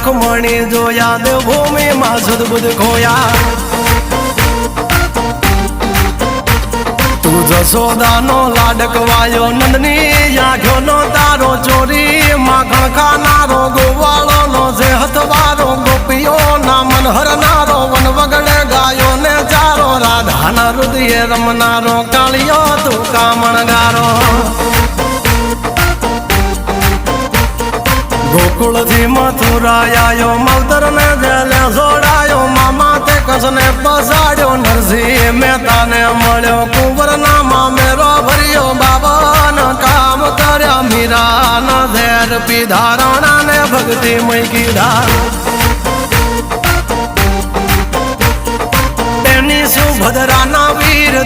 રૂખમણી જોયા દેવભૂમિ માં સદબુદ્ધ ખોયા તું જશોદાનો લાડકવાયો નંદની આંખો નો તારો ચોરી માખણ ખાનારો ગોવાળો નો જે હથવારો ગોપીઓ ના મન હરનારો વન વગડે ગાયો ને ચારો રાધાના હૃદય રમનારો કાળિયો તું કામણગારો ગોકુળ થી મથુરા આયો માવતર ને જેલે જોડાયો મામા તે કસને પસાડ્યો નરસિંહ મહેતા ને મળ્યો કુંવર ના મામેરો ભર્યો બાબા ના કામ કર્યા મીરા ના ઝેર પીધા રાણા ને ભક્તિ મય કીધા એની સુભદ્રા ના વીર